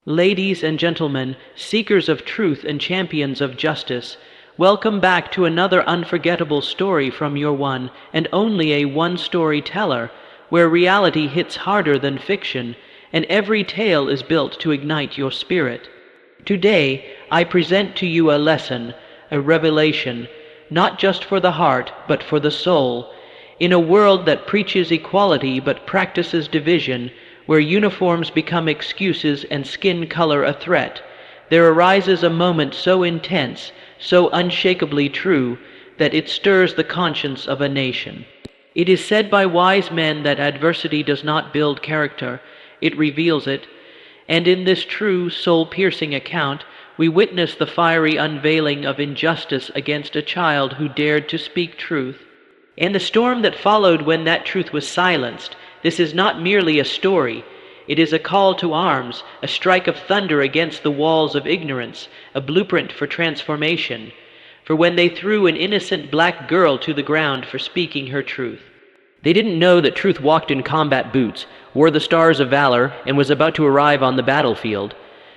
Ladies and gentlemen, seekers of truth and champions of justice, welcome back to another unforgettable story from your one and only a one-story teller, where reality hits harder than fiction, and every tale is built to ignite your spirit. Today, I present to you a lesson, a revelation, not just for the heart, but for the soul. In a world that preaches equality but practices division, where uniforms become excuses and skin color a threat, there arises a moment so intense, so unshakably true, that it stirs the conscience of a nation. It is said by wise men that adversity does not build character, it reveals it, and in this true, soul-piercing account, we witness the fiery unveiling of injustice against a child who dared to speak truth. And the storm that followed when that truth was silenced. This is not merely a story. It is a call to arms, a strike of thunder against the walls of ignorance, a blueprint for transformation. For when they threw an innocent black girl to the ground for speaking her truth, they didn't know that truth walked in combat boots, wore the stars of valor, and was about to arrive on the battlefield.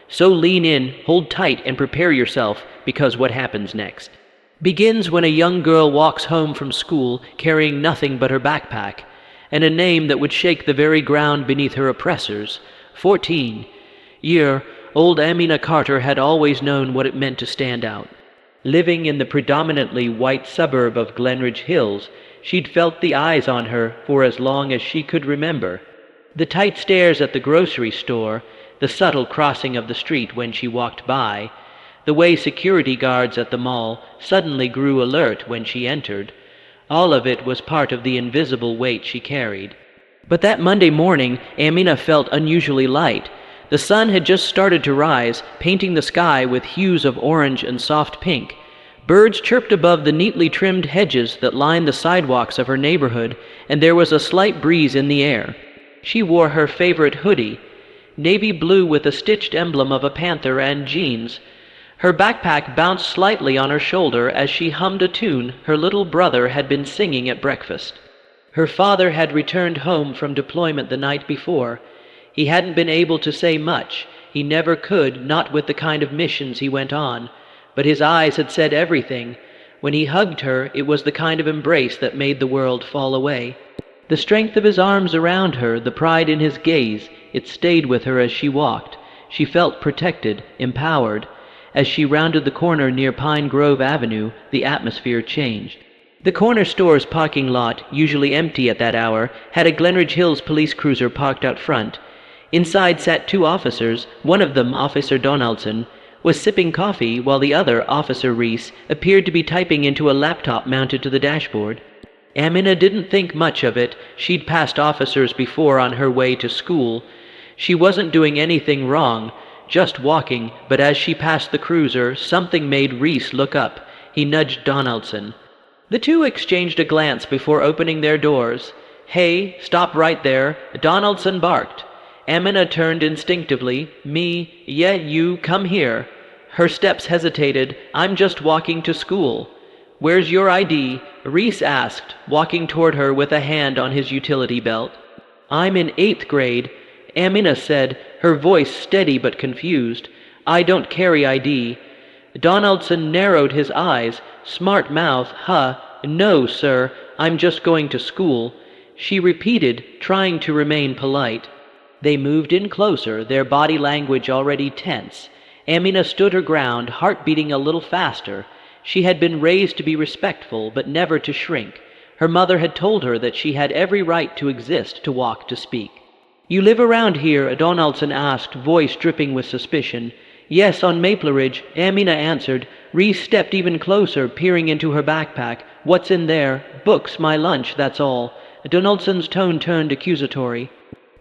So lean in, hold tight, and prepare yourself, because what happens next begins when a young girl walks home from school carrying nothing but her backpack, and a name that would shake the very ground beneath her oppressors. 14. Old Amina Carter had always known what it meant to stand out. Living in the predominantly white suburb of Glenridge Hills, she'd felt the eyes on her for as long as she could remember. The tight stairs at the grocery store, the subtle crossing of the street when she walked by, the way security guards at the mall suddenly grew alert when she entered, all of it was part of the invisible weight she carried. But that Monday morning, Amina felt unusually light. The sun had just started to rise, painting the sky with hues of orange and soft pink. Birds chirped above the neatly trimmed hedges that lined the sidewalks of her neighborhood, and there was a slight breeze in the air. She wore her favorite hoodie, navy blue with a stitched emblem of a panther and jeans. Her backpack bounced slightly on her shoulder as she hummed a tune her little brother had been singing at breakfast. Her father had returned home from deployment the night before. He hadn't been able to say much. He never could, not with the kind of missions he went on. But his eyes had said everything. When he hugged her, it was the kind of embrace that made the world fall away. The strength of his arms around her, the pride in his gaze, it stayed with her as she walked. She felt protected, empowered. As she rounded the corner near Pine Grove Avenue, the atmosphere changed. The corner store's parking lot, usually empty at that hour, had a Glenridge Hills police cruiser parked out front. Inside sat two officers. One of them, Officer Donaldson, was sipping coffee, while the other, Officer Reese, appeared to be typing into a laptop mounted to the dashboard. Amina didn't think much of it. She'd passed officers before on her way to school. She wasn't doing anything wrong, just walking, but as she passed the cruiser, something made Reese look up. He nudged Donaldson. The two exchanged a glance before opening their doors. "Hey, stop right there," Donaldson barked. Amina turned instinctively. "Me? Yeah, you, come here." Her steps hesitated. "I'm just walking to school." "Where's your ID?" Reese asked, walking toward her with a hand on his utility belt. "I'm in 8th grade. Amina said, her voice steady but confused. "I don't carry ID." Donaldson narrowed his eyes. "Smart mouth, huh? No, sir, I'm just going to school." She repeated, trying to remain polite. They moved in closer, their body language already tense. Amina stood her ground, heart beating a little faster. She had been raised to be respectful, but never to shrink. Her mother had told her that she had every right to exist, to walk, to speak. "You live around here?" Donaldson asked, voice dripping with suspicion. "Yes, on Maple Ridge," Amina answered. Reese stepped even closer, peering into her backpack. "What's in there?" "Books, my lunch, that's all." Donaldson's tone turned accusatory.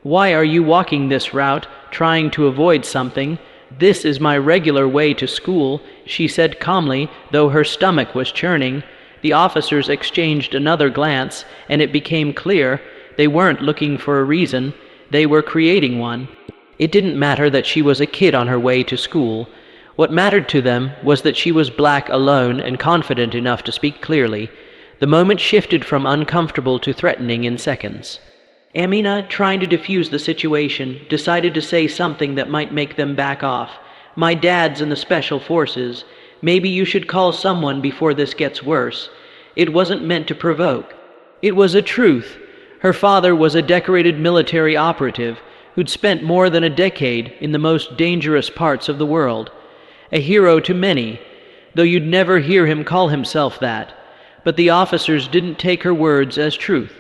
"Why are you walking this route, trying to avoid something?" "This is my regular way to school," she said calmly, though her stomach was churning. The officers exchanged another glance, and it became clear they weren't looking for a reason. They were creating one. It didn't matter that she was a kid on her way to school. What mattered to them was that she was black, alone, and confident enough to speak clearly. The moment shifted from uncomfortable to threatening in seconds. Amina, trying to defuse the situation, decided to say something that might make them back off. My dad's in the special forces. Maybe you should call someone before this gets worse. It wasn't meant to provoke. It was a truth. Her father was a decorated military operative who'd spent more than a decade in the most dangerous parts of the world. A hero to many, though you'd never hear him call himself that. But the officers didn't take her words as truth.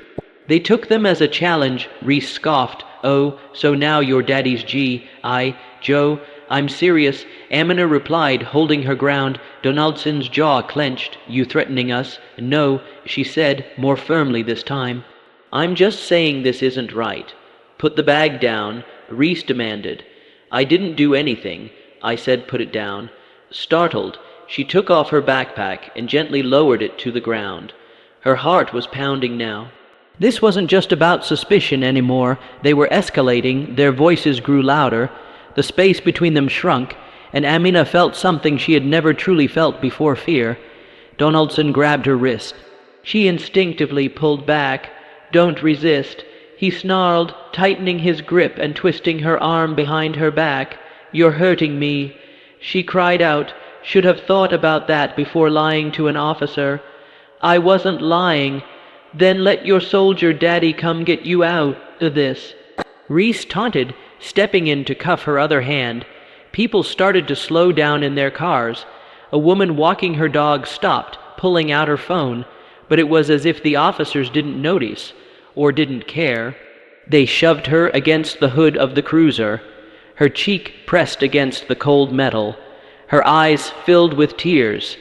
They took them as a challenge. Reese scoffed. Oh, so now you're daddy's Joe, I'm serious. Amina replied, holding her ground. Donaldson's jaw clenched. You threatening us? No, she said, more firmly this time. I'm just saying this isn't right. Put the bag down, Reese demanded. I didn't do anything. I said put it down. Startled, she took off her backpack and gently lowered it to the ground. Her heart was pounding now. This wasn't just about suspicion anymore. They were escalating, their voices grew louder. The space between them shrunk, and Amina felt something she had never truly felt before: fear. Donaldson grabbed her wrist. She instinctively pulled back. Don't resist, he snarled, tightening his grip and twisting her arm behind her back. You're hurting me. She cried out. Should have thought about that before lying to an officer. I wasn't lying. Then let your soldier daddy come get you out of this. Reese taunted, stepping in to cuff her other hand. People started to slow down in their cars. A woman walking her dog stopped, pulling out her phone, but it was as if the officers didn't notice, or didn't care. They shoved her against the hood of the cruiser, her cheek pressed against the cold metal, her eyes filled with tears,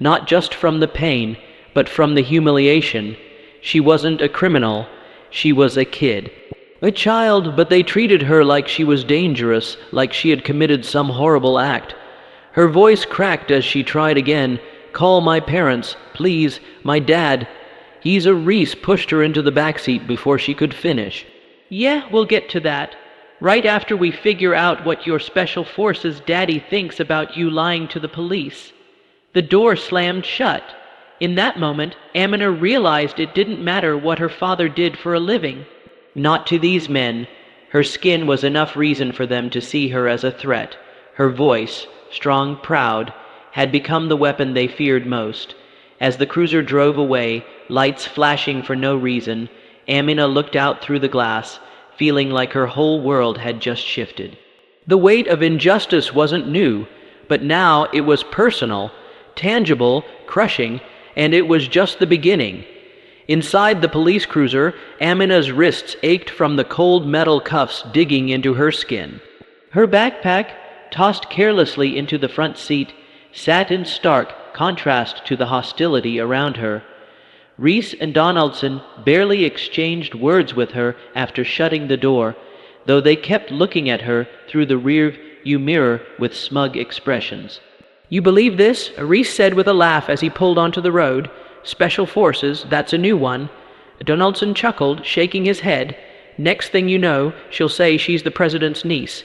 not just from the pain, but from the humiliation. She wasn't a criminal, she was a kid. A child, but they treated her like she was dangerous, like she had committed some horrible act. Her voice cracked as she tried again. Call my parents, please, my dad. Reese pushed her into the backseat before she could finish. Yeah, we'll get to that. Right after we figure out what your special forces daddy thinks about you lying to the police. The door slammed shut. In that moment, Amina realized it didn't matter what her father did for a living. Not to these men. Her skin was enough reason for them to see her as a threat. Her voice, strong, proud, had become the weapon they feared most. As the cruiser drove away, lights flashing for no reason, Amina looked out through the glass, feeling like her whole world had just shifted. The weight of injustice wasn't new, but now it was personal, tangible, crushing, and it was just the beginning. Inside the police cruiser, Amina's wrists ached from the cold metal cuffs digging into her skin. Her backpack, tossed carelessly into the front seat, sat in stark contrast to the hostility around her. Reese and Donaldson barely exchanged words with her after shutting the door, though they kept looking at her through the rear-view mirror with smug expressions. You believe this? Reese said with a laugh as he pulled onto the road. Special forces, that's a new one. Donaldson chuckled, shaking his head. Next thing you know, she'll say she's the president's niece.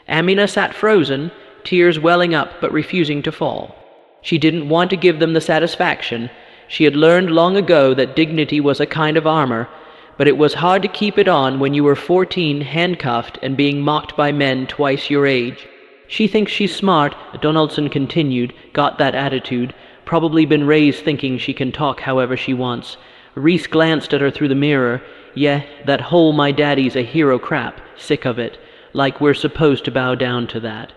Amina sat frozen, tears welling up but refusing to fall. She didn't want to give them the satisfaction. She had learned long ago that dignity was a kind of armor, but it was hard to keep it on when you were 14, handcuffed, and being mocked by men twice your age. She thinks she's smart, Donaldson continued, got that attitude, probably been raised thinking she can talk however she wants. Reese glanced at her through the mirror. Yeah, that whole my daddy's a hero crap, sick of it, like we're supposed to bow down to that.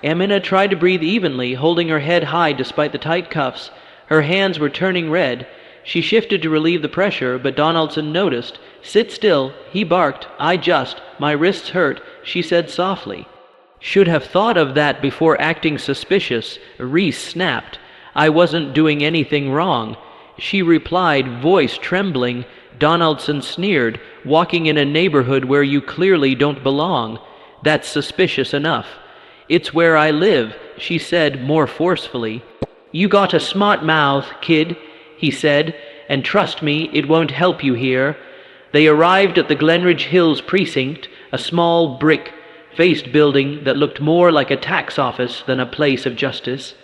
Amina tried to breathe evenly, holding her head high despite the tight cuffs. Her hands were turning red. She shifted to relieve the pressure, but Donaldson noticed. Sit still, he barked. My wrists hurt, she said softly. Should have thought of that before acting suspicious, Reese snapped. I wasn't doing anything wrong. She replied, voice trembling. Donaldson sneered, walking in a neighborhood where you clearly don't belong. That's suspicious enough. It's where I live, she said more forcefully. You got a smart mouth, kid, he said, and trust me, it won't help you here. They arrived at the Glenridge Hills precinct, a small brick-faced building that looked more like a tax office than a place of justice.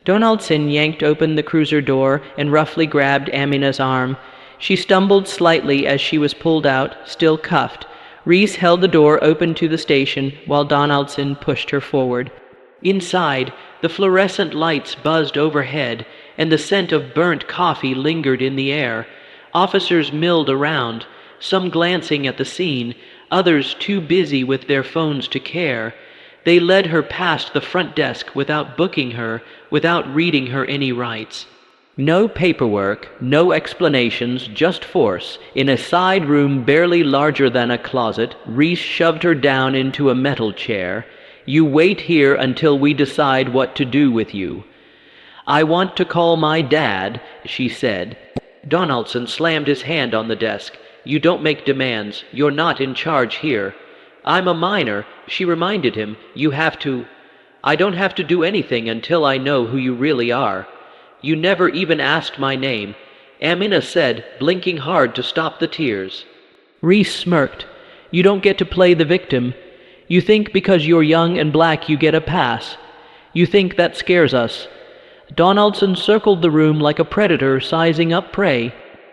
Donaldson yanked open the cruiser door and roughly grabbed Amina's arm. She stumbled slightly as she was pulled out, still cuffed. Reese held the door open to the station while Donaldson pushed her forward. Inside, the fluorescent lights buzzed overhead, and the scent of burnt coffee lingered in the air. Officers milled around, some glancing at the scene, others too busy with their phones to care. They led her past the front desk without booking her, without reading her any rights. No paperwork, no explanations, just force. In a side room barely larger than a closet, Reese shoved her down into a metal chair. "You wait here until we decide what to do with you." "I want to call my dad," she said. Donaldson slammed his hand on the desk. "You don't make demands. You're not in charge here." "I'm a minor," she reminded him. "You have to—" "I don't have to do anything until I know who you really are." "You never even asked my name," Amina said, blinking hard to stop the tears. Reese smirked. "You don't get to play the victim. You think because you're young and black you get a pass. You think that scares us." Donaldson circled the room like a predator sizing up prey.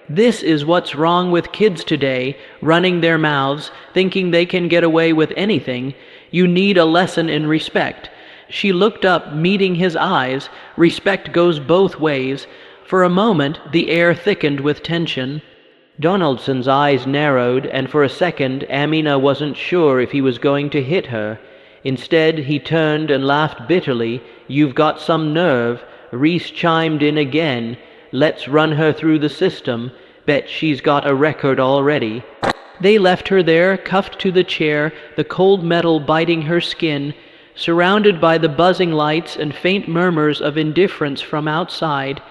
"This is what's wrong with kids today, running their mouths, thinking they can get away with anything. You need a lesson in respect." She looked up, meeting his eyes. Respect goes both ways. For a moment, the air thickened with tension. Donaldson's eyes narrowed, and for a second, Amina wasn't sure if he was going to hit her. Instead, he turned and laughed bitterly. "You've got some nerve." Reese chimed in again. "Let's run her through the system. Bet she's got a record already." They left her there, cuffed to the chair, the cold metal biting her skin, surrounded by the buzzing lights and faint murmurs of indifference from outside.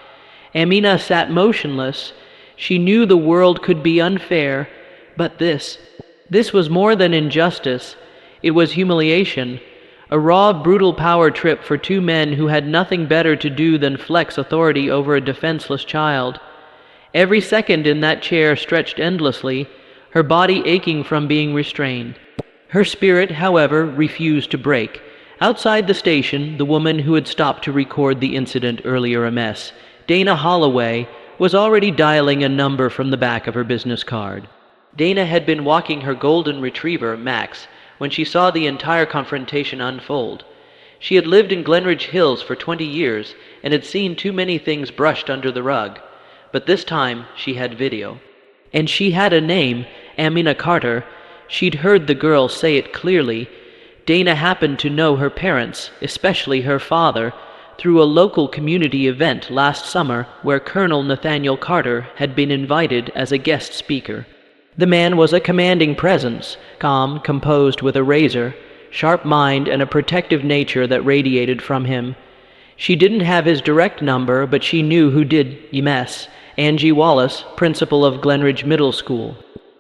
Amina sat motionless. She knew the world could be unfair, but this was more than injustice. It was humiliation. A raw, brutal power trip for two men who had nothing better to do than flex authority over a defenseless child. Every second in that chair stretched endlessly, her body aching from being restrained. Her spirit, however, refused to break. Outside the station, the woman who had stopped to record the incident earlier a mess, Dana Holloway, was already dialing a number from the back of her business card. Dana had been walking her golden retriever, Max, when she saw the entire confrontation unfold. She had lived in Glenridge Hills for 20 years and had seen too many things brushed under the rug. But this time, she had video. And she had a name, Amina Carter. She'd heard the girl say it clearly. Dana happened to know her parents, especially her father, through a local community event last summer where Colonel Nathaniel Carter had been invited as a guest speaker. The man was a commanding presence, calm, composed with a razor, sharp mind and a protective nature that radiated from him. She didn't have his direct number, but she knew who did. Yes, Angie Wallace, principal of Glenridge Middle School.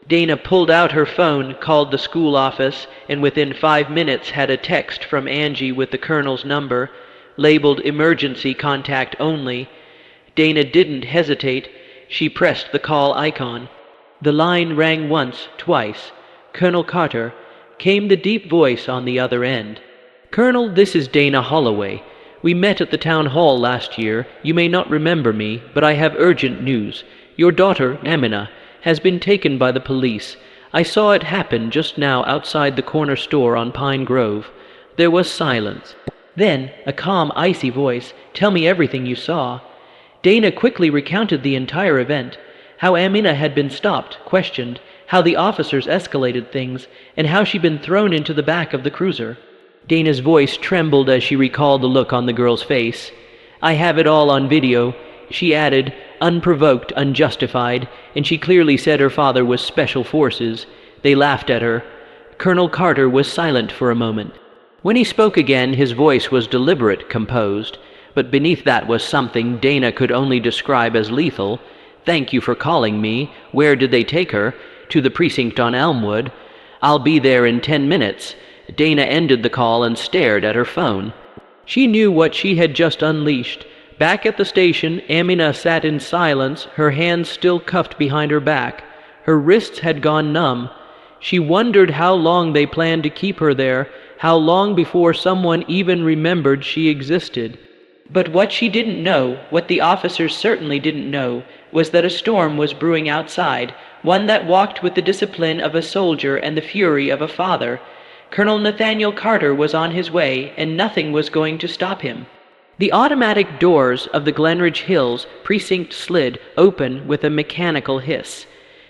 Dana pulled out her phone, called the school office, and within 5 minutes had a text from Angie with the colonel's number, labeled emergency contact only. Dana didn't hesitate. She pressed the call icon. The line rang once, twice. "Colonel Carter," came the deep voice on the other end. "Colonel, this is Dana Holloway. We met at the town hall last year. You may not remember me, but I have urgent news. Your daughter, Amina, has been taken by the police. I saw it happen just now outside the corner store on Pine Grove." There was silence. Then, a calm, icy voice, "Tell me everything you saw." Dana quickly recounted the entire event, how Amina had been stopped, questioned, how the officers escalated things, and how she'd been thrown into the back of the cruiser. Dana's voice trembled as she recalled the look on the girl's face. "I have it all on video," she added, unprovoked, unjustified, and she clearly said her father was Special Forces. They laughed at her. Colonel Carter was silent for a moment. When he spoke again, his voice was deliberate, composed, but beneath that was something Dana could only describe as lethal. "Thank you for calling me. Where did they take her?" "To the precinct on Elmwood." "I'll be there in 10 minutes. Dana ended the call and stared at her phone. She knew what she had just unleashed. Back at the station, Amina sat in silence, her hands still cuffed behind her back. Her wrists had gone numb. She wondered how long they planned to keep her there, how long before someone even remembered she existed. But what she didn't know, what the officers certainly didn't know, was that a storm was brewing outside, one that walked with the discipline of a soldier and the fury of a father. Colonel Nathaniel Carter was on his way, and nothing was going to stop him. The automatic doors of the Glenridge Hills precinct slid open with a mechanical hiss.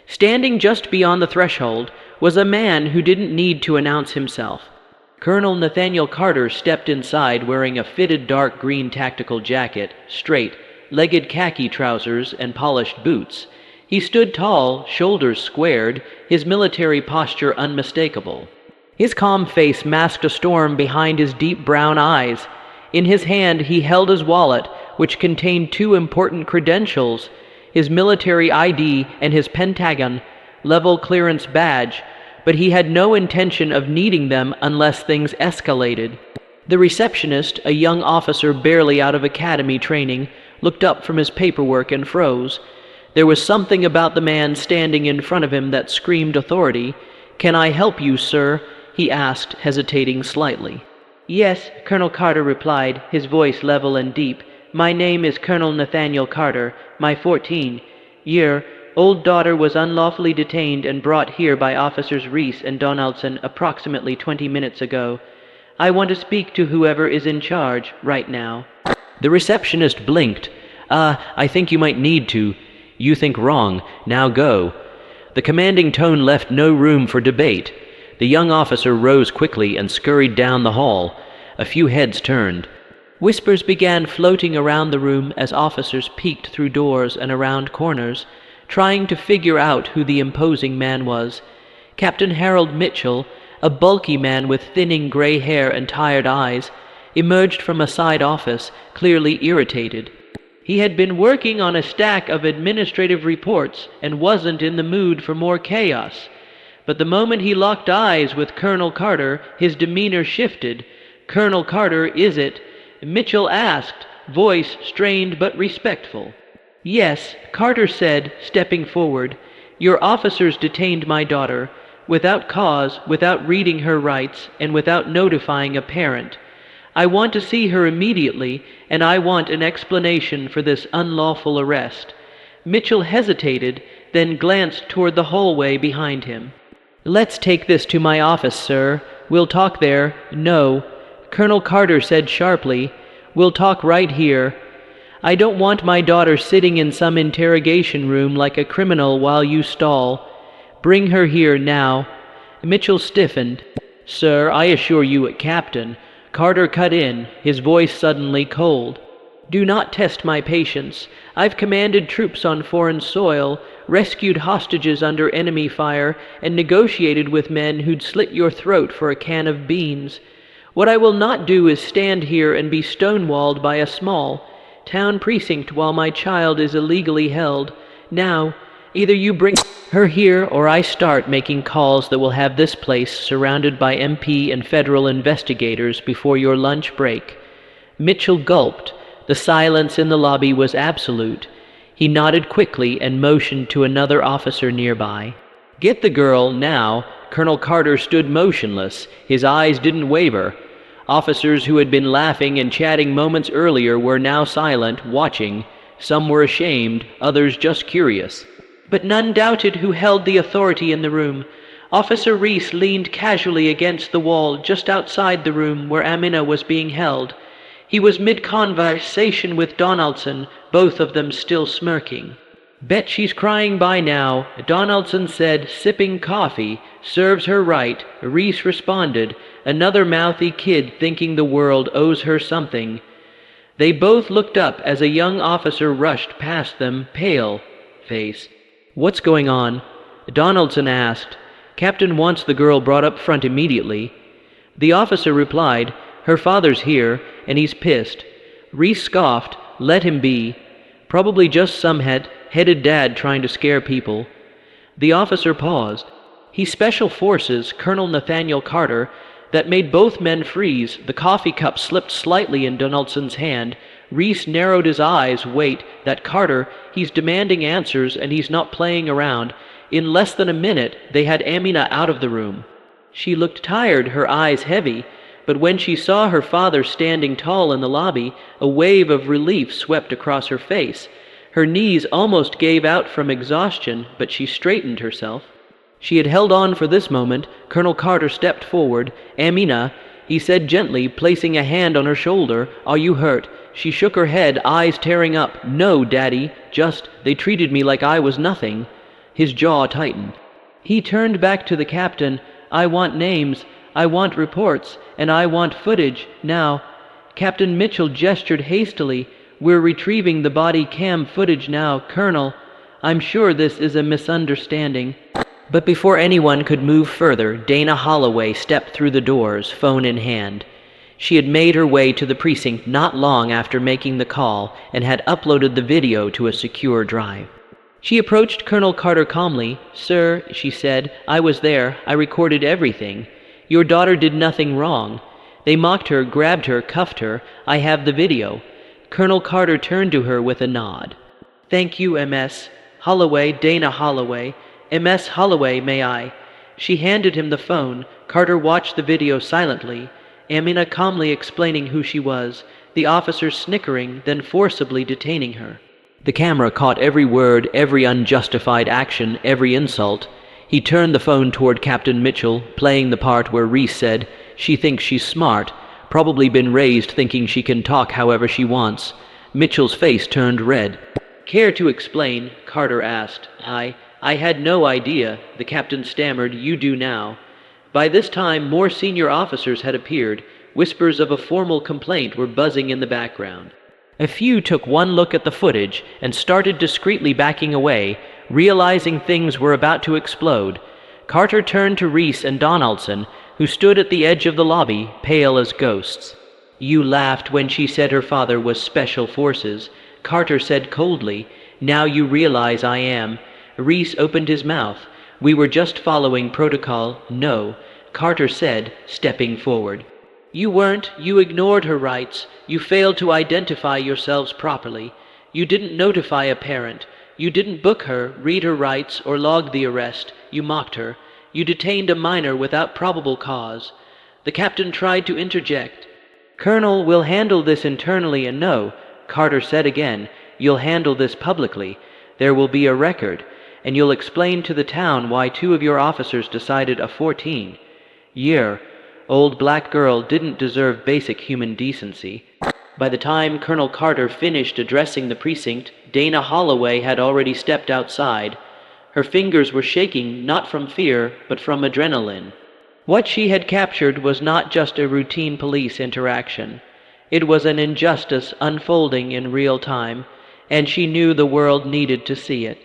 Standing just beyond the threshold was a man who didn't need to announce himself. Colonel Nathaniel Carter stepped inside wearing a fitted dark green tactical jacket, straight-legged khaki trousers, and polished boots. He stood tall, shoulders squared, his military posture unmistakable. His calm face masked a storm behind his deep brown eyes. In his hand he held his wallet, which contained two important credentials, his military ID and his Pentagon level clearance badge, but he had no intention of needing them unless things escalated. The receptionist, a young officer barely out of academy training, looked up from his paperwork and froze. There was something about the man standing in front of him that screamed authority. "Can I help you, sir?" he asked, hesitating slightly. "Yes," Colonel Carter replied, his voice level and deep. "My name is Colonel Nathaniel Carter. My 14-year-old daughter was unlawfully detained and brought here by Officers Reese and Donaldson approximately 20 minutes ago. I want to speak to whoever is in charge right now." The receptionist blinked. I think you might need to. You think wrong. Now go." The commanding tone left no room for debate. The young officer rose quickly and scurried down the hall. A few heads turned. Whispers began floating around the room as officers peeked through doors and around corners, trying to figure out who the imposing man was. Captain Harold Mitchell, a bulky man with thinning gray hair and tired eyes, emerged from a side office, clearly irritated. He had been working on a stack of administrative reports and wasn't in the mood for more chaos. But the moment he locked eyes with Colonel Carter, his demeanor shifted. "Colonel Carter, is it?" Mitchell asked, voice strained but respectful. "Yes," Carter said, stepping forward. "Your officers detained my daughter, without cause, without reading her rights, and without notifying a parent. I want to see her immediately, and I want an explanation for this unlawful arrest." Mitchell hesitated, then glanced toward the hallway behind him. "Let's take this to my office, sir. We'll talk there." "No," Colonel Carter said sharply. "We'll talk right here. I don't want my daughter sitting in some interrogation room like a criminal while you stall. Bring her here now." Mitchell stiffened. "Sir, I assure you, Captain," Carter cut in, his voice suddenly cold. "Do not test my patience. I've commanded troops on foreign soil, rescued hostages under enemy fire, and negotiated with men who'd slit your throat for a can of beans. What I will not do is stand here and be stonewalled by a small town precinct while my child is illegally held. Now, either you bring her here or I start making calls that will have this place surrounded by MP and federal investigators before your lunch break." Mitchell gulped. The silence in the lobby was absolute. He nodded quickly and motioned to another officer nearby. "Get the girl, now." Colonel Carter stood motionless. His eyes didn't waver. Officers who had been laughing and chatting moments earlier were now silent, watching. Some were ashamed, others just curious. But none doubted who held the authority in the room. Officer Reese leaned casually against the wall just outside the room where Amina was being held. He was mid-conversation with Donaldson, both of them still smirking. "Bet she's crying by now," Donaldson said, sipping coffee. "Serves her right," Reese responded. "Another mouthy kid thinking the world owes her something." They both looked up as a young officer rushed past them, pale face. "What's going on?" Donaldson asked. "Captain wants the girl brought up front immediately." The officer replied, "Her father's here, and he's pissed." Reese scoffed. "Let him be. Probably just some headed dad trying to scare people." The officer paused. "He's Special Forces, Colonel Nathaniel Carter." That made both men freeze. The coffee cup slipped slightly in Donaldson's hand. Reese narrowed his eyes. "Wait, that Carter, he's demanding answers, and he's not playing around." In less than a minute, they had Amina out of the room. She looked tired, her eyes heavy. but when she saw her father standing tall in the lobby, a wave of relief swept across her face. Her knees almost gave out from exhaustion, but she straightened herself. She had held on for this moment. Colonel Carter stepped forward. "Amina," he said gently, placing a hand on her shoulder, "are you hurt?" She shook her head, eyes tearing up. "No, Daddy, they treated me like I was nothing." His jaw tightened. He turned back to the captain. "I want names, I want reports, and I want footage, now." Captain Mitchell gestured hastily. "We're retrieving the body cam footage now, Colonel. I'm sure this is a misunderstanding." But before anyone could move further, Dana Holloway stepped through the doors, phone in hand. She had made her way to the precinct not long after making the call and had uploaded the video to a secure drive. She approached Colonel Carter calmly. "Sir," she said, "I was there. I recorded everything. Your daughter did nothing wrong. They mocked her, grabbed her, cuffed her. I have the video." Colonel Carter turned to her with a nod. "Thank you, MS. Holloway, Dana Holloway. MS Holloway, may I?" She handed him the phone. Carter watched the video silently, Amina calmly explaining who she was, the officers snickering, then forcibly detaining her. The camera caught every word, every unjustified action, every insult. He turned the phone toward Captain Mitchell, playing the part where Reese said, "She thinks she's smart, probably been raised thinking she can talk however she wants." Mitchell's face turned red. "Care to explain?" Carter asked. I had no idea," the captain stammered. "You do now." By this time, more senior officers had appeared. Whispers of a formal complaint were buzzing in the background. A few took one look at the footage and started discreetly backing away, realizing things were about to explode. Carter turned to Reese and Donaldson, who stood at the edge of the lobby, pale as ghosts. "You laughed when she said her father was Special Forces," Carter said coldly. "Now you realize I am." Reese opened his mouth. "We were just following protocol." "No," Carter said, stepping forward. "You weren't. You ignored her rights. You failed to identify yourselves properly. You didn't notify a parent. You didn't book her, read her rights, or log the arrest. You mocked her. You detained a minor without probable cause." The captain tried to interject. "Colonel, we'll handle this internally, and no," Carter said again, "you'll handle this publicly. There will be a record, and you'll explain to the town why 2 of your officers decided a 14-year-old black girl didn't deserve basic human decency." By the time Colonel Carter finished addressing the precinct, Dana Holloway had already stepped outside. Her fingers were shaking, not from fear, but from adrenaline. What she had captured was not just a routine police interaction. It was an injustice unfolding in real time, and she knew the world needed to see it.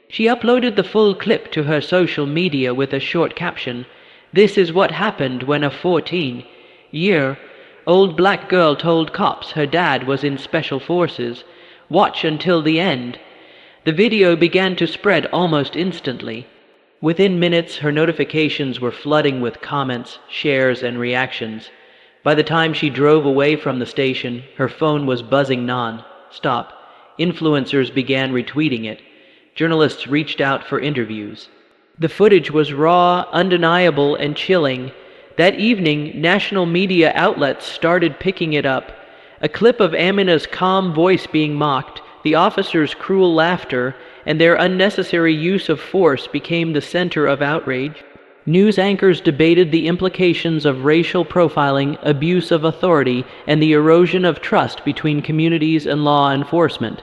She uploaded the full clip to her social media with a short caption. "This is what happened when a 14-year-old black girl told cops her dad was in Special Forces. Watch until the end." The video began to spread almost instantly. Within minutes, her notifications were flooding with comments, shares, and reactions. By the time she drove away from the station, her phone was buzzing non-stop. Influencers began retweeting it. Journalists reached out for interviews. The footage was raw, undeniable, and chilling. That evening, national media outlets started picking it up. A clip of Amina's calm voice being mocked, the officers' cruel laughter, and their unnecessary use of force became the center of outrage. News anchors debated the implications of racial profiling, abuse of authority, and the erosion of trust between communities and law enforcement.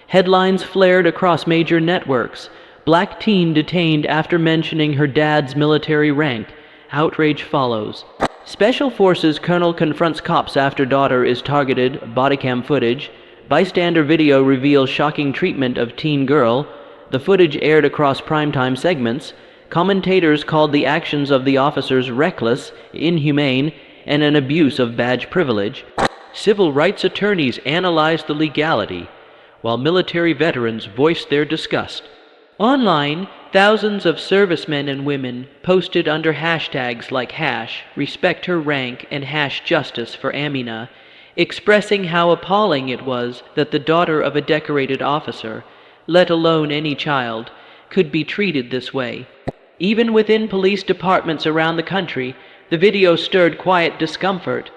Headlines flared across major networks. "Black teen detained after mentioning her dad's military rank. Outrage follows." Special Forces colonel confronts cops after daughter is targeted. Bodycam footage. Bystander video reveals shocking treatment of teen girl. The footage aired across primetime segments. Commentators called the actions of the officers reckless, inhumane, and an abuse of badge privilege. Civil rights attorneys analyzed the legality, while military veterans voiced their disgust. Online, thousands of servicemen and women posted under hashtags like #RespectHerRank and #Justice for Amina, expressing how appalling it was that the daughter of a decorated officer, let alone any child, could be treated this way. Even within police departments around the country, The video stirred quiet discomfort.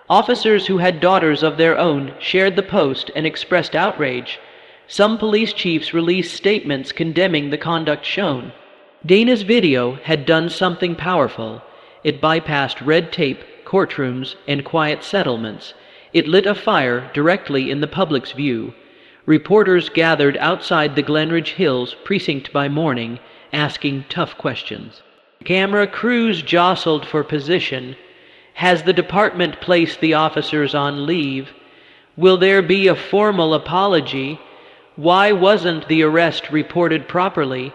Officers who had daughters of their own shared the post and expressed outrage. Some police chiefs released statements condemning the conduct shown. Dana's video had done something powerful. It bypassed red tape, courtrooms, and quiet settlements. It lit a fire directly in the public's view. Reporters gathered outside the Glenridge Hills precinct by morning, asking tough questions. Camera crews jostled for position. Has the department placed the officers on leave? Will there be a formal apology? Why wasn't the arrest reported properly?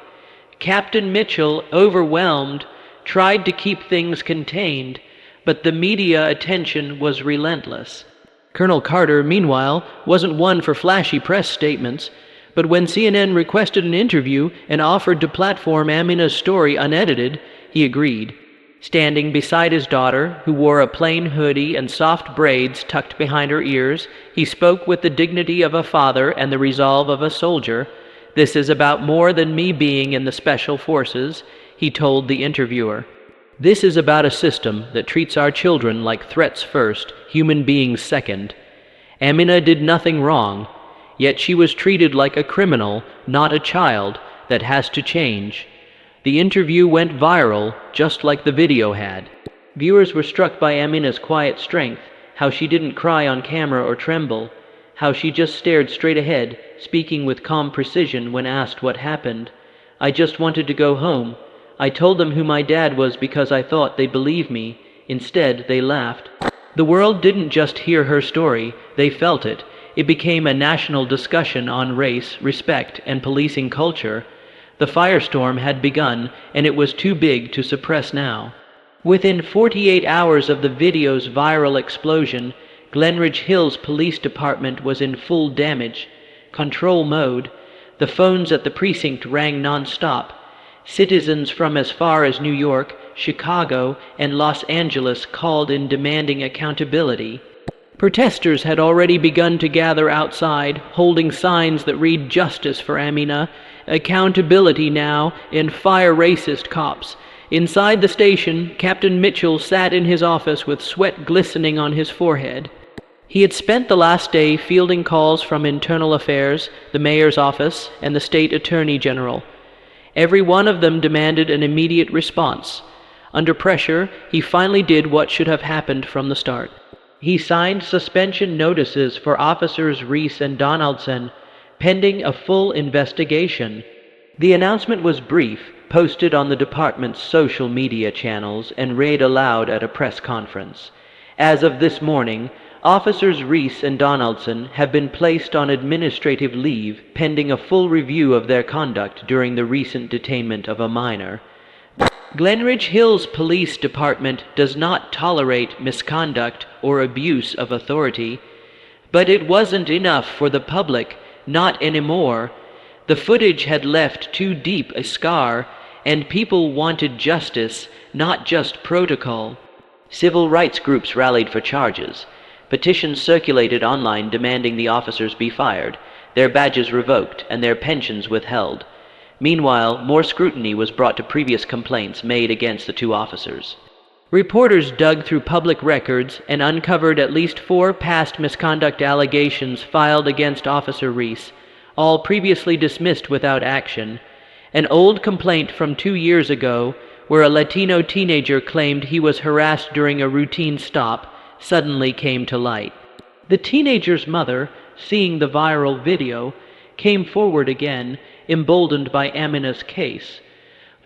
Captain Mitchell, overwhelmed, tried to keep things contained, but the media attention was relentless. Colonel Carter, meanwhile, wasn't one for flashy press statements, but when CNN requested an interview and offered to platform Amina's story unedited, he agreed. Standing beside his daughter, who wore a plain hoodie and soft braids tucked behind her ears, he spoke with the dignity of a father and the resolve of a soldier. "This is about more than me being in the special forces," he told the interviewer. "This is about a system that treats our children like threats first, human beings second. Amina did nothing wrong, yet she was treated like a criminal, not a child. That has to change." The interview went viral, just like the video had. Viewers were struck by Amina's quiet strength, how she didn't cry on camera or tremble, how she just stared straight ahead, speaking with calm precision when asked what happened. "I just wanted to go home. I told them who my dad was because I thought they'd believe me. Instead, they laughed." The world didn't just hear her story, they felt it. It became a national discussion on race, respect, and policing culture. The firestorm had begun, and it was too big to suppress now. Within 48 hours of the video's viral explosion, Glenridge Hills Police Department was in full damage control mode. The phones at the precinct rang non-stop. Citizens from as far as New York, Chicago, and Los Angeles called in demanding accountability. Protesters had already begun to gather outside, holding signs that read "Justice for Amina," "Accountability now," and "Fire racist cops." Inside the station, Captain Mitchell sat in his office with sweat glistening on his forehead. He had spent the last day fielding calls from Internal Affairs, the mayor's office, and the state attorney general. Every one of them demanded an immediate response. Under pressure, he finally did what should have happened from the start. He signed suspension notices for officers Reese and Donaldson, pending a full investigation. The announcement was brief, posted on the department's social media channels, and read aloud at a press conference. As of this morning, officers Reese and Donaldson have been placed on administrative leave pending a full review of their conduct during the recent detainment of a minor. Glenridge Hills Police Department does not tolerate misconduct or abuse of authority, but it wasn't enough for the public, not anymore. The footage had left too deep a scar, and people wanted justice, not just protocol. Civil rights groups rallied for charges. Petitions circulated online demanding the officers be fired, their badges revoked, and their pensions withheld. Meanwhile, more scrutiny was brought to previous complaints made against the two officers. Reporters dug through public records and uncovered at least 4 past misconduct allegations filed against Officer Reese, all previously dismissed without action. An old complaint from 2 years ago, where a Latino teenager claimed he was harassed during a routine stop, suddenly came to light. The teenager's mother, seeing the viral video, came forward again, emboldened by Amina's case.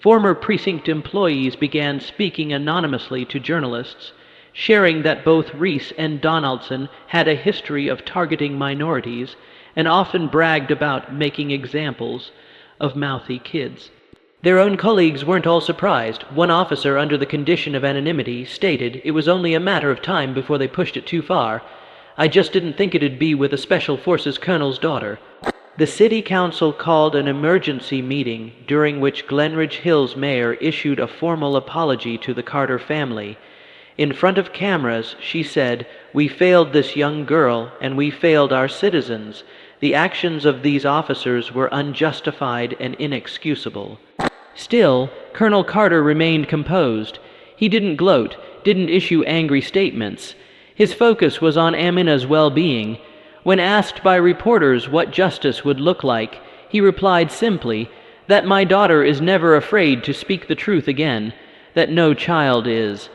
Former precinct employees began speaking anonymously to journalists, sharing that both Reese and Donaldson had a history of targeting minorities and often bragged about making examples of mouthy kids. Their own colleagues weren't all surprised. One officer, under the condition of anonymity, stated it was only a matter of time before they pushed it too far. "I just didn't think it'd be with a Special Forces colonel's daughter." The city council called an emergency meeting during which Glenridge Hills mayor issued a formal apology to the Carter family. In front of cameras, she said, "We failed this young girl, and we failed our citizens. The actions of these officers were unjustified and inexcusable." Still, Colonel Carter remained composed. He didn't gloat, didn't issue angry statements. His focus was on Amina's well-being. When asked by reporters what justice would look like, he replied simply, "That my daughter is never afraid to speak the truth again, that no child is."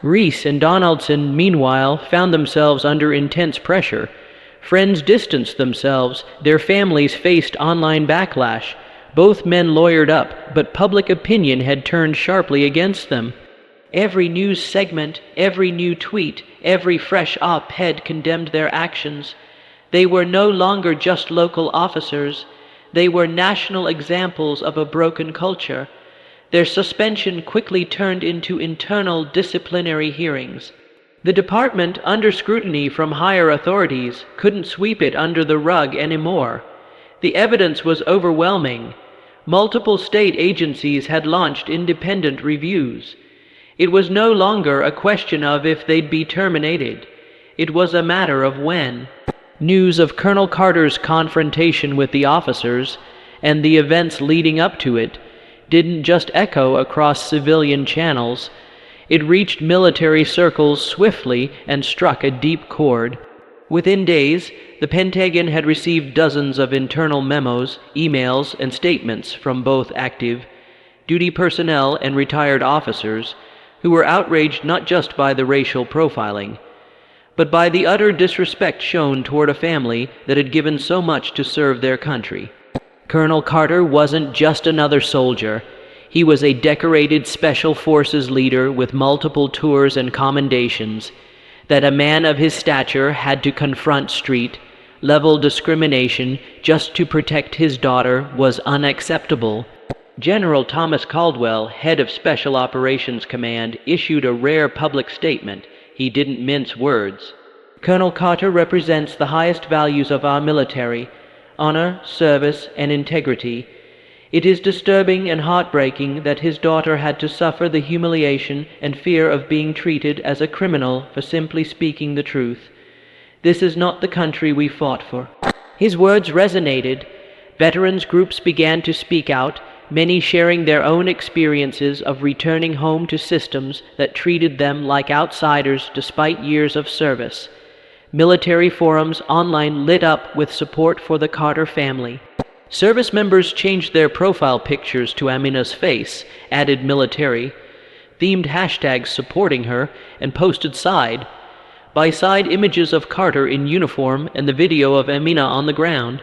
Reese and Donaldson, meanwhile, found themselves under intense pressure. Friends distanced themselves, their families faced online backlash. Both men lawyered up, but public opinion had turned sharply against them. Every news segment, every new tweet, every fresh op-ed condemned their actions. They were no longer just local officers. They were national examples of a broken culture. Their suspension quickly turned into internal disciplinary hearings. The department, under scrutiny from higher authorities, couldn't sweep it under the rug anymore. The evidence was overwhelming. Multiple state agencies had launched independent reviews. It was no longer a question of if they'd be terminated. It was a matter of when. News of Colonel Carter's confrontation with the officers, and the events leading up to it, didn't just echo across civilian channels. It reached military circles swiftly and struck a deep chord. Within days, the Pentagon had received dozens of internal memos, emails, and statements from both active duty personnel and retired officers who were outraged not just by the racial profiling, but by the utter disrespect shown toward a family that had given so much to serve their country. Colonel Carter wasn't just another soldier. He was a decorated Special Forces leader with multiple tours and commendations. That a man of his stature had to confront street-level discrimination just to protect his daughter was unacceptable. General Thomas Caldwell, head of Special Operations Command, issued a rare public statement. He didn't mince words. "Colonel Carter represents the highest values of our military: honor, service, and integrity. It is disturbing and heartbreaking that his daughter had to suffer the humiliation and fear of being treated as a criminal for simply speaking the truth. This is not the country we fought for." His words resonated. Veterans groups began to speak out, many sharing their own experiences of returning home to systems that treated them like outsiders despite years of service. Military forums online lit up with support for the Carter family. Service members changed their profile pictures to Amina's face, added military, themed hashtags supporting her, and posted side-by-side images of Carter in uniform and the video of Amina on the ground.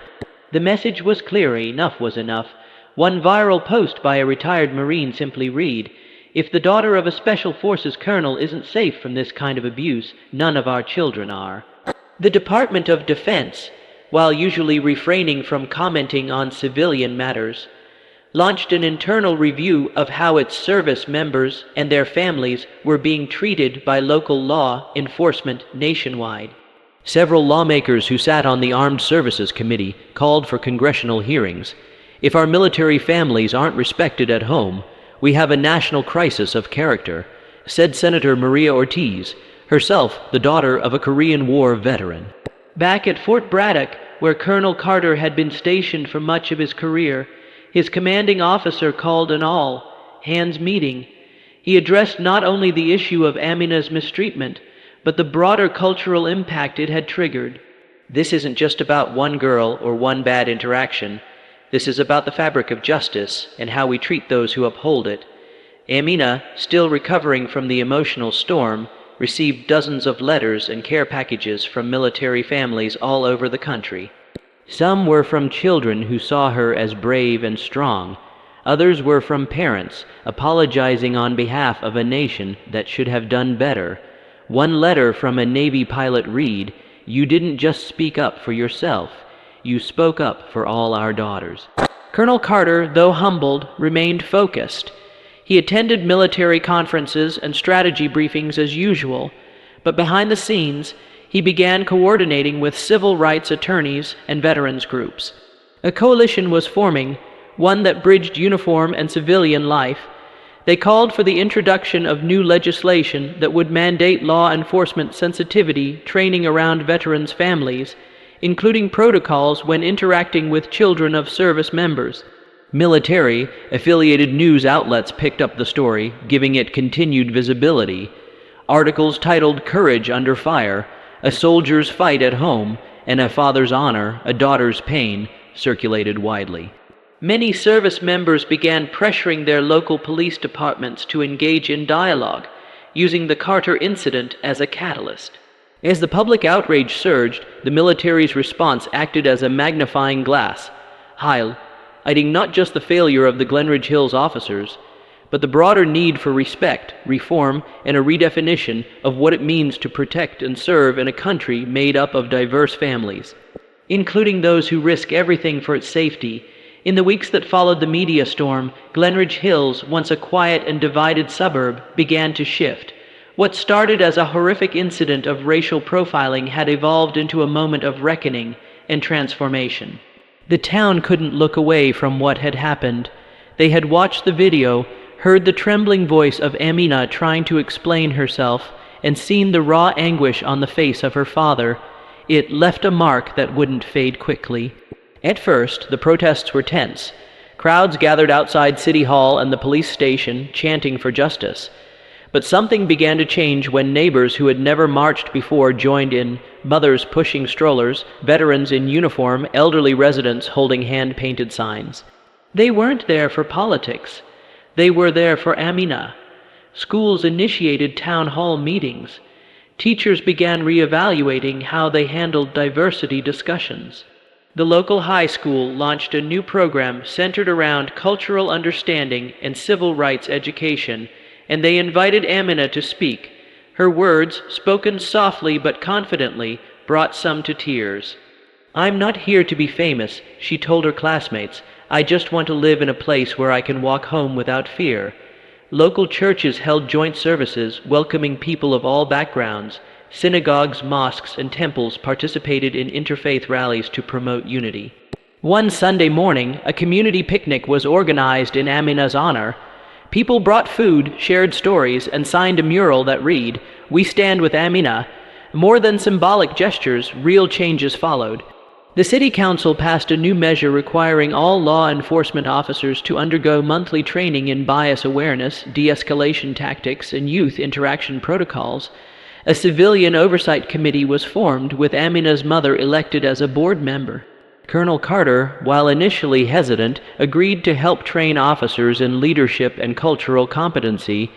The message was clear: enough was enough. One viral post by a retired Marine simply read, "If the daughter of a Special Forces colonel isn't safe from this kind of abuse, none of our children are." The Department of Defense, while usually refraining from commenting on civilian matters, launched an internal review of how its service members and their families were being treated by local law enforcement nationwide. Several lawmakers who sat on the Armed Services Committee called for congressional hearings. If our military families aren't respected at home, we have a national crisis of character, said Senator Maria Ortiz, herself the daughter of a Korean War veteran. Back at Fort Braddock, where Colonel Carter had been stationed for much of his career, his commanding officer called an all-hands meeting. He addressed not only the issue of Amina's mistreatment, but the broader cultural impact it had triggered. "This isn't just about one girl or one bad interaction. This is about the fabric of justice and how we treat those who uphold it." Amina, still recovering from the emotional storm, received dozens of letters and care packages from military families all over the country. Some were from children who saw her as brave and strong. Others were from parents apologizing on behalf of a nation that should have done better. One letter from a Navy pilot read, "You didn't just speak up for yourself. You spoke up for all our daughters." Colonel Carter, though humbled, remained focused. He attended military conferences and strategy briefings as usual, but behind the scenes, he began coordinating with civil rights attorneys and veterans groups. A coalition was forming, one that bridged uniform and civilian life. They called for the introduction of new legislation that would mandate law enforcement sensitivity training around veterans' families, including protocols when interacting with children of service members. Military-affiliated news outlets picked up the story, giving it continued visibility. Articles titled "Courage Under Fire," "A Soldier's Fight at Home," and "A Father's Honor, a Daughter's Pain" circulated widely. Many service members began pressuring their local police departments to engage in dialogue, using the Carter incident as a catalyst. As the public outrage surged, the military's response acted as a magnifying glass, highlighting not just the failure of the Glenridge Hills officers, but the broader need for respect, reform, and a redefinition of what it means to protect and serve in a country made up of diverse families, including those who risk everything for its safety. In the weeks that followed the media storm, Glenridge Hills, once a quiet and divided suburb, began to shift. What started as a horrific incident of racial profiling had evolved into a moment of reckoning and transformation. The town couldn't look away from what had happened. They had watched the video, heard the trembling voice of Amina trying to explain herself, and seen the raw anguish on the face of her father. It left a mark that wouldn't fade quickly. At first, the protests were tense. Crowds gathered outside City Hall and the police station, chanting for justice. But something began to change when neighbors who had never marched before joined in, mothers pushing strollers, veterans in uniform, elderly residents holding hand-painted signs. They weren't there for politics. They were there for Amina. Schools initiated town hall meetings. Teachers began reevaluating how they handled diversity discussions. The local high school launched a new program centered around cultural understanding and civil rights education, and they invited Amina to speak. Her words, spoken softly but confidently, brought some to tears. "I'm not here to be famous," she told her classmates. "I just want to live in a place where I can walk home without fear." Local churches held joint services, welcoming people of all backgrounds. Synagogues, mosques, and temples participated in interfaith rallies to promote unity. One Sunday morning, a community picnic was organized in Amina's honor. People brought food, shared stories, and signed a mural that read, "We stand with Amina." More than symbolic gestures, real changes followed. The city council passed a new measure requiring all law enforcement officers to undergo monthly training in bias awareness, de-escalation tactics, and youth interaction protocols. A civilian oversight committee was formed, with Amina's mother elected as a board member. Colonel Carter, while initially hesitant, agreed to help train officers in leadership and cultural competency.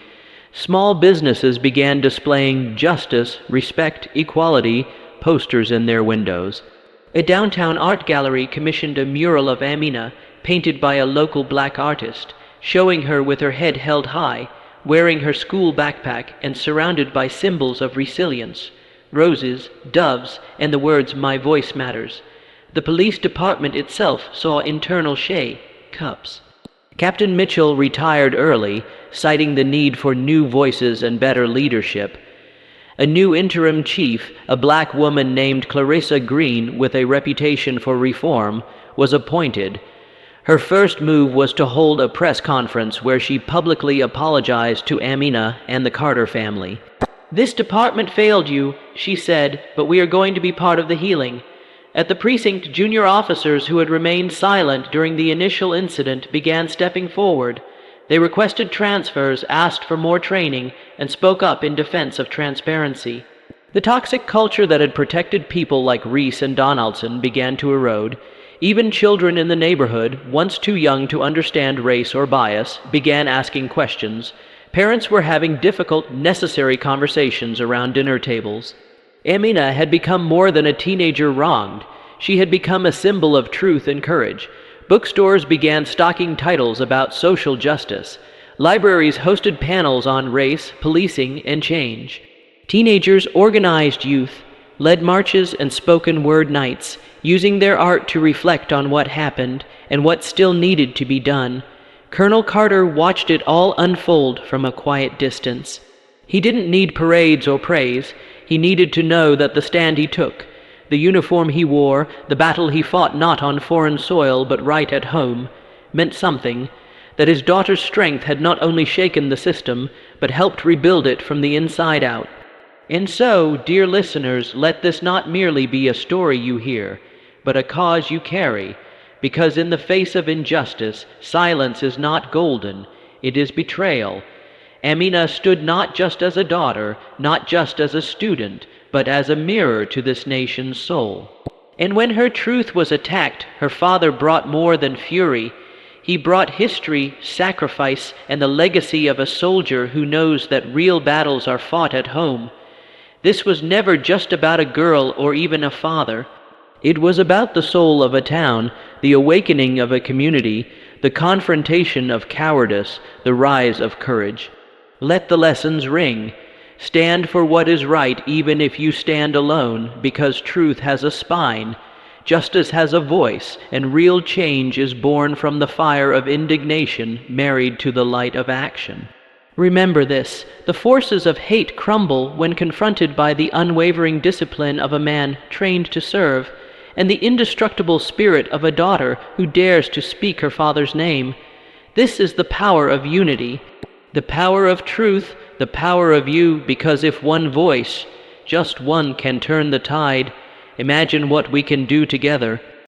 Small businesses began displaying justice, respect, equality posters in their windows. A downtown art gallery commissioned a mural of Amina, painted by a local black artist, showing her with her head held high, wearing her school backpack and surrounded by symbols of resilience, roses, doves, and the words "My voice matters." The police department itself saw internal shake-ups. Captain Mitchell retired early, citing the need for new voices and better leadership. A new interim chief, a black woman named Clarissa Green with a reputation for reform, was appointed. Her first move was to hold a press conference where she publicly apologized to Amina and the Carter family. "This department failed you," she said, "but we are going to be part of the healing." At the precinct, junior officers who had remained silent during the initial incident began stepping forward. They requested transfers, asked for more training, and spoke up in defense of transparency. The toxic culture that had protected people like Reese and Donaldson began to erode. Even children in the neighborhood, once too young to understand race or bias, began asking questions. Parents were having difficult, necessary conversations around dinner tables. Amina had become more than a teenager wronged. She had become a symbol of truth and courage. Bookstores began stocking titles about social justice. Libraries hosted panels on race, policing, and change. Teenagers organized youth, led marches and spoken word nights, using their art to reflect on what happened and what still needed to be done. Colonel Carter watched it all unfold from a quiet distance. He didn't need parades or praise. He needed to know that the stand he took, the uniform he wore, the battle he fought not on foreign soil but right at home, meant something, that his daughter's strength had not only shaken the system, but helped rebuild it from the inside out. And so, dear listeners, let this not merely be a story you hear, but a cause you carry, because in the face of injustice, silence is not golden, it is betrayal. Amina stood not just as a daughter, not just as a student, but as a mirror to this nation's soul. And when her truth was attacked, her father brought more than fury. He brought history, sacrifice, and the legacy of a soldier who knows that real battles are fought at home. This was never just about a girl or even a father. It was about the soul of a town, the awakening of a community, the confrontation of cowardice, the rise of courage. Let the lessons ring. Stand for what is right even if you stand alone, because truth has a spine, justice has a voice, and real change is born from the fire of indignation married to the light of action. Remember this: the forces of hate crumble when confronted by the unwavering discipline of a man trained to serve, and the indestructible spirit of a daughter who dares to speak her father's name. This is the power of unity, the power of truth, the power of you, because if one voice, just one, can turn the tide, imagine what we can do together.